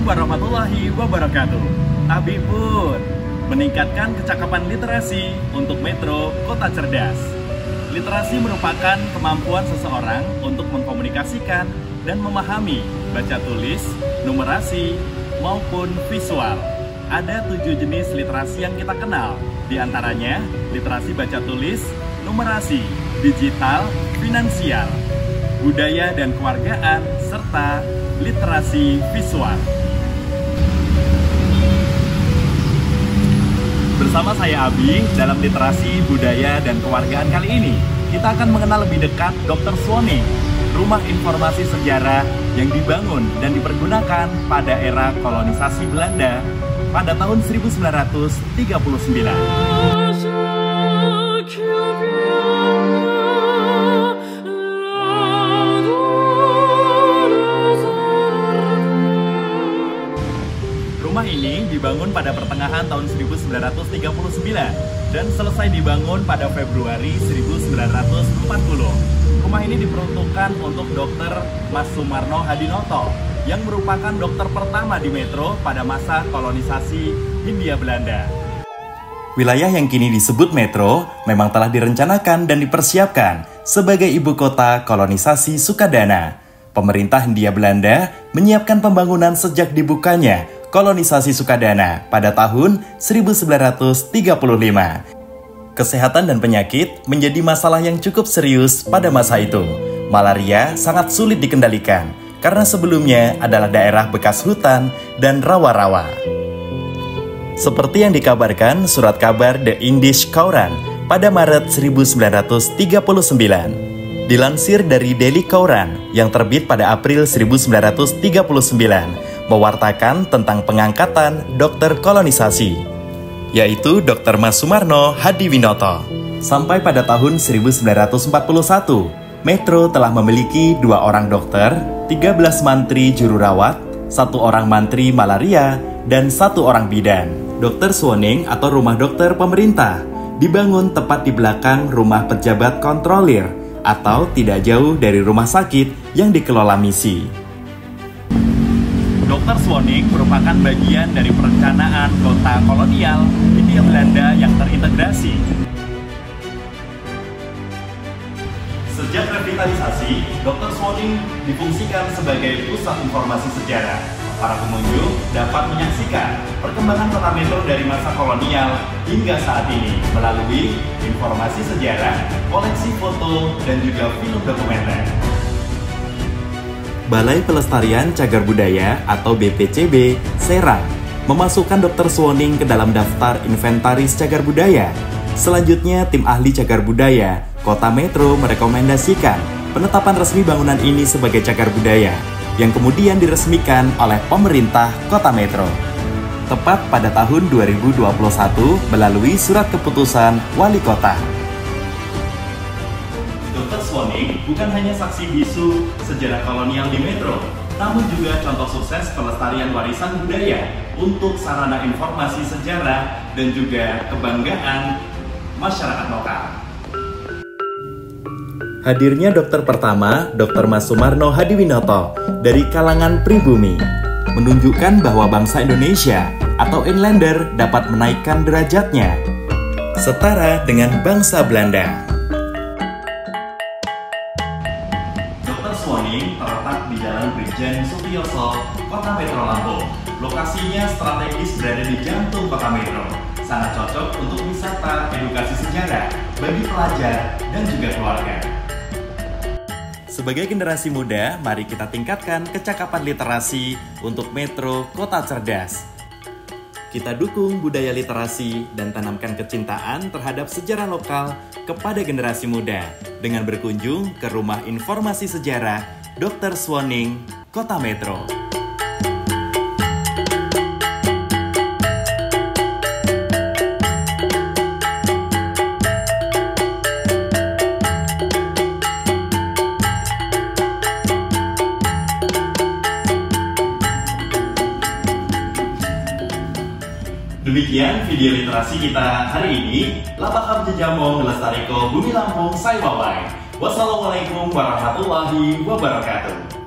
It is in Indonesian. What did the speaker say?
warahmatullahi wabarakatuh. Abipun, meningkatkan kecakapan literasi untuk Metro Kota Cerdas. Literasi merupakan kemampuan seseorang untuk mengkomunikasikan dan memahami baca tulis, numerasi, maupun visual. Ada 7 jenis literasi yang kita kenal, di antaranya literasi baca tulis, numerasi, digital, finansial, budaya dan kewargaan, serta literasi visual. Bersama saya Abi, dalam literasi budaya dan kewargaan kali ini, kita akan mengenal lebih dekat Dr. Swoning, rumah informasi sejarah yang dibangun dan dipergunakan pada era kolonisasi Belanda pada tahun 1939. Rumah ini dibangun pada pertengahan tahun 1939 dan selesai dibangun pada Februari 1940. Rumah ini diperuntukkan untuk Dr. Mas Sumarno Hadinoto yang merupakan dokter pertama di Metro pada masa kolonisasi Hindia Belanda. Wilayah yang kini disebut Metro memang telah direncanakan dan dipersiapkan sebagai ibu kota kolonisasi Sukadana. Pemerintah Hindia Belanda menyiapkan pembangunan sejak dibukanya kolonisasi Sukadana pada tahun 1935. Kesehatan dan penyakit menjadi masalah yang cukup serius pada masa itu. Malaria sangat sulit dikendalikan karena sebelumnya adalah daerah bekas hutan dan rawa-rawa. Seperti yang dikabarkan surat kabar The Indisch Courant pada Maret 1939. Dilansir dari Daily Courant yang terbit pada April 1939, mewartakan tentang pengangkatan dokter kolonisasi, yaitu Dr. Mas Sumarno Hadiwinoto. Sampai pada tahun 1941, Metro telah memiliki 2 orang dokter, 13 mantri juru rawat, 1 orang mantri malaria, dan 1 orang bidan. Dr. Swoning atau rumah dokter pemerintah dibangun tepat di belakang rumah pejabat kontrolir atau tidak jauh dari rumah sakit yang dikelola misi. Dr. Swoning merupakan bagian dari perencanaan kota kolonial Hindia Belanda yang terintegrasi. Sejak revitalisasi, Dr. Swoning difungsikan sebagai pusat informasi sejarah. Para pengunjung dapat menyaksikan perkembangan kota Metro dari masa kolonial hingga saat ini melalui informasi sejarah, koleksi foto, dan juga film dokumenter. Balai Pelestarian Cagar Budaya atau BPCB Serang memasukkan Dr. Swoning ke dalam daftar inventaris cagar budaya. Selanjutnya, tim ahli cagar budaya Kota Metro merekomendasikan penetapan resmi bangunan ini sebagai cagar budaya yang kemudian diresmikan oleh pemerintah Kota Metro. Tepat pada tahun 2021 melalui surat keputusan Wali Kota. Dr. Swoning bukan hanya saksi bisu sejarah kolonial di Metro, namun juga contoh sukses pelestarian warisan budaya untuk sarana informasi sejarah dan juga kebanggaan masyarakat lokal. Hadirnya dokter pertama, Dr. Mas Sumarno Hadiwinoto dari kalangan pribumi, menunjukkan bahwa bangsa Indonesia atau inlander dapat menaikkan derajatnya setara dengan bangsa Belanda. Dr. Swoning terletak di Jalan Brigjen Sutioso, Kota Metro Lampung. Lokasinya strategis berada di jantung Kota Metro. Sangat cocok untuk wisata edukasi sejarah bagi pelajar dan juga keluarga. Sebagai generasi muda, mari kita tingkatkan kecakapan literasi untuk Metro Kota Cerdas. Kita dukung budaya literasi dan tanamkan kecintaan terhadap sejarah lokal kepada generasi muda dengan berkunjung ke Rumah Informasi Sejarah Dr. Swoning, Kota Metro. Demikian video literasi kita hari ini. Lapakam jejamo ngelestariko bumi Lampung Saiwawai. Wassalamualaikum warahmatullahi wabarakatuh.